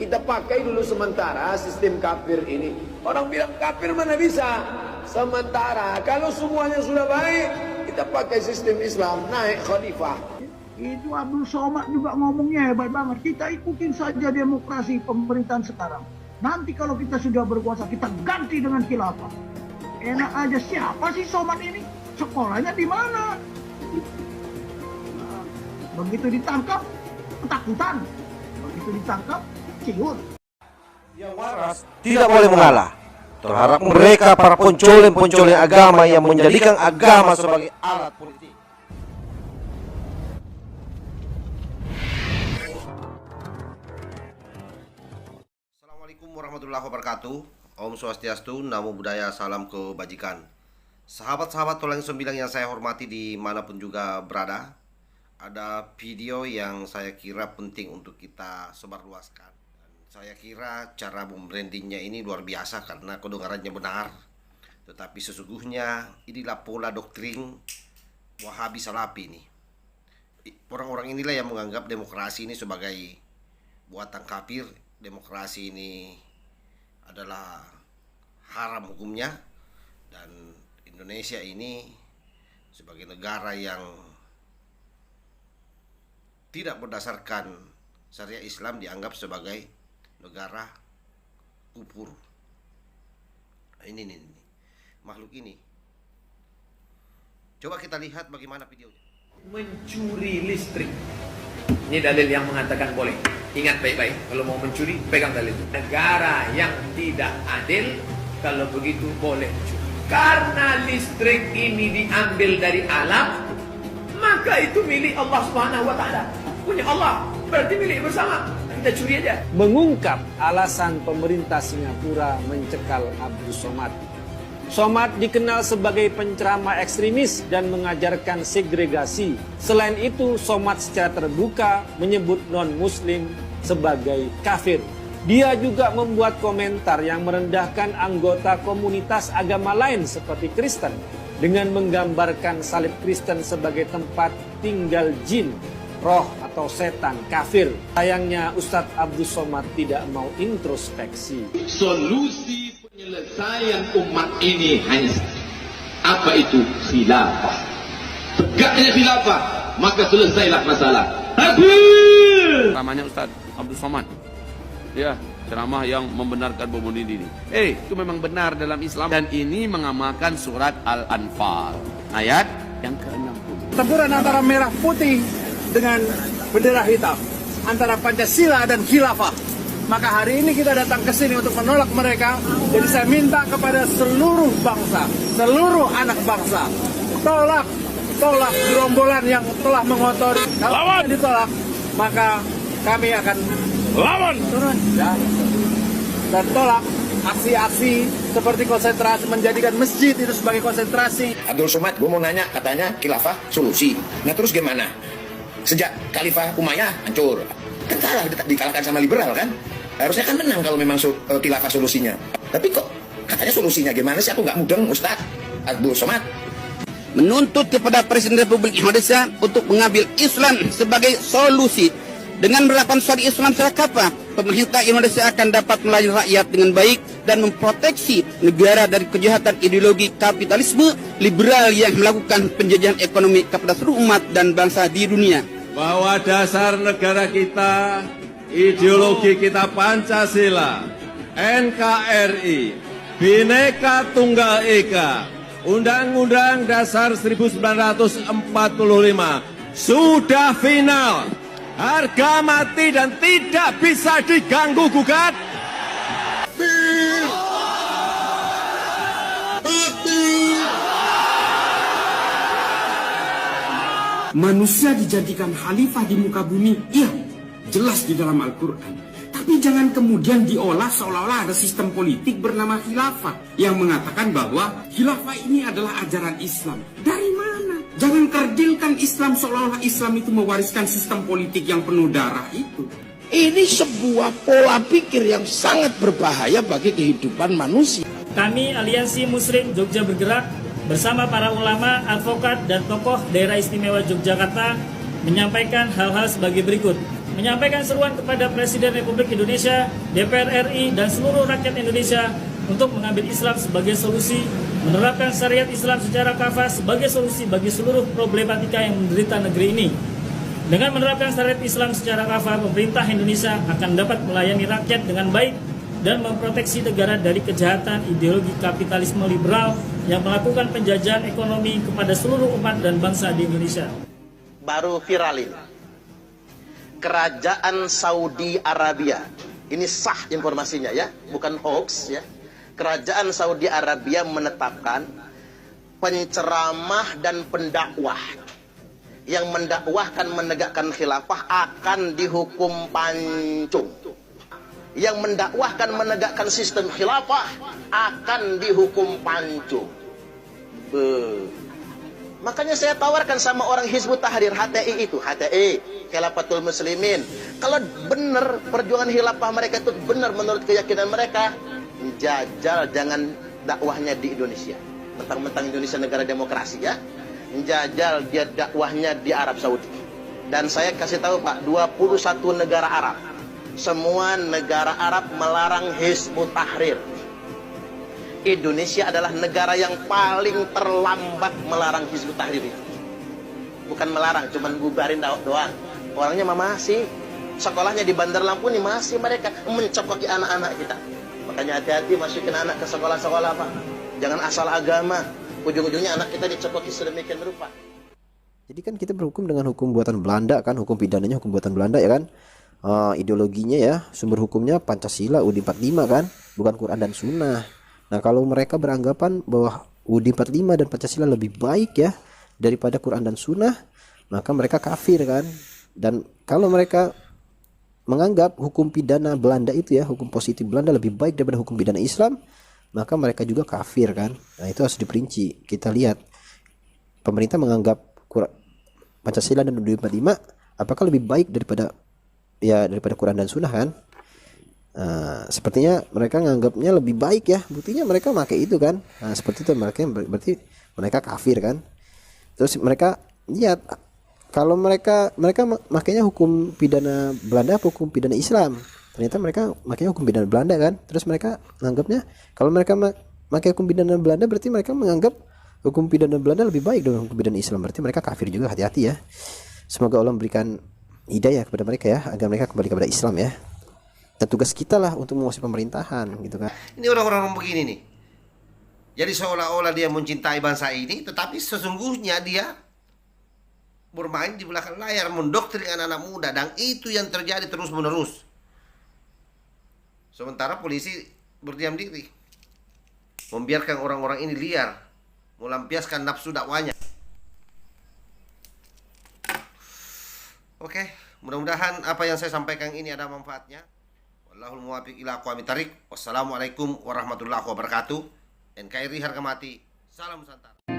kita pakai dulu sementara sistem kafir ini. Orang bilang kafir mana bisa? Sementara kalau semuanya sudah baik, kita pakai sistem Islam, naik khalifah. Itu Abdul Somad juga ngomongnya hebat banget. Kita ikutin saja demokrasi pemerintahan sekarang. Nanti kalau kita sudah berkuasa, kita ganti dengan khilafah. Enak aja, siapa sih Somad ini? Sekolahnya di mana? Nah, begitu ditangkap, ketakutan. Begitu ditangkap, ciut. Yang waras tidak boleh mengalah. Terhadap mereka para pencoleng-pencoleng agama yang menjadikan agama sebagai alat politik. Assalamualaikum warahmatullahi wabarakatuh. Om Swastiastu, Namo Buddhaya, salam kebajikan. Sahabat-sahabat Toleng Sembilang yang saya hormati dimanapun juga berada, ada video yang saya kira penting untuk kita sebarluaskan. Saya kira cara membrandingnya ini luar biasa karena kedengarannya benar. Tetapi sesungguhnya inilah pola doktrin Wahabi Salafi ini. Orang-orang inilah yang menganggap demokrasi ini sebagai buatan kafir. Demokrasi ini adalah haram hukumnya. Dan Indonesia ini sebagai negara yang tidak berdasarkan syariat Islam dianggap sebagai negara kufur. Ini makhluk ini. Coba kita lihat bagaimana videonya. Mencuri listrik. Ini dalil yang mengatakan boleh. Ingat baik-baik, kalau mau mencuri pegang dalil itu. Negara yang tidak adil kalau begitu boleh mencuri. Karena listrik ini diambil dari alam, maka itu milik Allah Subhanahu wa taala. Punya Allah, berarti milik bersama. Kita curi aja. Mengungkap alasan pemerintah Singapura mencekal Abdul Somad. Somad dikenal sebagai penceramah ekstremis dan mengajarkan segregasi. Selain itu, Somad secara terbuka menyebut non-muslim sebagai kafir. Dia juga membuat komentar yang merendahkan anggota komunitas agama lain seperti Kristen dengan menggambarkan salib Kristen sebagai tempat tinggal jin, roh atau setan kafir. Sayangnya Ustadz Abdul Somad tidak mau introspeksi. Solusi penyelesaian umat ini hanya apa itu? Khilafah. Tegaknya khilafah, maka selesailah masalah. Takbir. Namanya Ustadz Abdul Somad. Ya, ceramah yang membenarkan bom bunuh diri. Itu memang benar dalam Islam dan ini mengamalkan surat Al-Anfal ayat yang ke-60. Tempuran antara merah putih dengan bendera hitam, antara Pancasila dan khilafah. Maka hari ini kita datang ke sini untuk menolak mereka. Jadi saya minta kepada seluruh bangsa, seluruh anak bangsa, tolak gerombolan yang telah mengotori. Kalau ditolak, maka kami akan lawan turun ya. Dan tolak aksi-aksi seperti konsentrasi, menjadikan masjid itu sebagai konsentrasi. Abdul Somad, gue mau nanya, katanya khilafah solusi. Nah terus gimana? Sejak Khalifah Umayyah hancur, kan kalah, dikalahkan sama liberal kan? Harusnya kan menang kalau memang khilafah solusinya. Tapi kok katanya solusinya gimana sih? Aku nggak mudeng, Ustadz Abdul Somad. Menuntut kepada Presiden Republik Indonesia untuk mengambil Islam sebagai solusi. Dengan menerapkan syariat Islam secara kafah, pemerintah Indonesia akan dapat melayani rakyat dengan baik dan memproteksi negara dari kejahatan ideologi kapitalisme liberal yang melakukan penjajahan ekonomi kepada seluruh umat dan bangsa di dunia. Bahwa dasar negara kita, ideologi kita Pancasila, NKRI, Bhinneka Tunggal Ika, Undang-Undang Dasar 1945 sudah final. Harga mati dan tidak bisa diganggu gugat. Manusia dijadikan khalifah di muka bumi, iya, jelas di dalam Al-Quran. Tapi jangan kemudian diolah seolah-olah ada sistem politik bernama khilafah yang mengatakan bahwa khilafah ini adalah ajaran Islam. Dari mana? Jangan kerdilkan Islam seolah-olah Islam itu mewariskan sistem politik yang penuh darah itu. Ini sebuah pola pikir yang sangat berbahaya bagi kehidupan manusia. Kami Aliansi Muslim Jogja Bergerak bersama para ulama, advokat, dan tokoh daerah istimewa Yogyakarta menyampaikan hal-hal sebagai berikut. menyampaikan seruan kepada Presiden Republik Indonesia, DPR RI, dan seluruh rakyat Indonesia untuk mengambil Islam sebagai solusi, menerapkan syariat Islam secara kafah sebagai solusi bagi seluruh problematika yang menderita negeri ini. Dengan menerapkan syariat Islam secara kafah, pemerintah Indonesia akan dapat melayani rakyat dengan baik dan memproteksi negara dari kejahatan ideologi kapitalisme liberal yang melakukan penjajahan ekonomi kepada seluruh umat dan bangsa di Indonesia. Baru viral ini. Kerajaan Saudi Arabia. Ini sah informasinya ya, bukan hoax ya. Kerajaan Saudi Arabia menetapkan penceramah dan pendakwah yang mendakwahkan menegakkan khilafah akan dihukum pancung. Yang mendakwahkan menegakkan sistem khilafah akan dihukum pancung. Makanya saya tawarkan sama orang Hizbut Tahrir HTI itu, HTI, Khilafatul Muslimin. Kalau benar perjuangan khilafah mereka itu benar menurut keyakinan mereka, jajal jangan dakwahnya di Indonesia. Mentang-mentang Indonesia negara demokrasi ya. Jajal dia dakwahnya di Arab Saudi. Dan saya kasih tahu Pak, 21 negara Arab. Semua negara Arab melarang Hizbut Tahrir. Indonesia adalah negara yang paling terlambat melarang Hizbut Tahrir itu. Bukan melarang, cuman bubarin doang. Orangnya masih, sekolahnya di Bandar Lampung ini masih mereka mencokoki anak-anak kita. Makanya hati-hati masukin anak ke sekolah-sekolah Pak. Jangan asal agama. Ujung-ujungnya anak kita dicokoki sedemikian rupa. Jadi kan kita berhukum dengan hukum buatan Belanda kan, hukum pidananya hukum buatan Belanda ya kan. Ideologinya ya, sumber hukumnya Pancasila UUD 45 kan, bukan Quran dan Sunnah. Nah kalau mereka beranggapan bahwa UUD 45 dan Pancasila lebih baik ya daripada Quran dan Sunnah, maka mereka kafir kan. Dan kalau mereka menganggap hukum pidana Belanda itu ya, hukum positif Belanda lebih baik daripada hukum pidana Islam, maka mereka juga kafir kan. Nah itu harus diperinci. Kita lihat pemerintah menganggap Pancasila dan UUD 45 apakah lebih baik daripada Quran dan Sunnah kan. Sepertinya mereka menganggapnya lebih baik ya, buktinya mereka pakai itu kan. Nah seperti itu berarti mereka kafir kan. Terus mereka lihat kalau mereka makanya hukum pidana Belanda apa hukum pidana Islam. Ternyata mereka makanya hukum pidana Belanda kan. Terus mereka menganggapnya kalau mereka pakai hukum pidana Belanda berarti mereka menganggap hukum pidana Belanda lebih baik dengan hukum pidana Islam. Berarti mereka kafir juga, hati-hati ya. Semoga Allah memberikan hidayah kepada mereka ya, agar mereka kembali kepada Islam ya. Dan tugas kita lah untuk menguasai pemerintahan gitu kan. Ini orang-orang begini nih. Jadi seolah-olah dia mencintai bangsa ini, tetapi sesungguhnya dia bermain di belakang layar, mendoktrin anak-anak muda, dan itu yang terjadi terus-menerus. Sementara polisi berdiam diri, membiarkan orang-orang ini liar, melampiaskan nafsu dakwanya. Oke, mudah-mudahan apa yang saya sampaikan ini ada manfaatnya. Wallahul muwaffiq ila aqwamit thariq. Wassalamualaikum warahmatullahi wabarakatuh. NKRI harga mati. Salam Nusantara.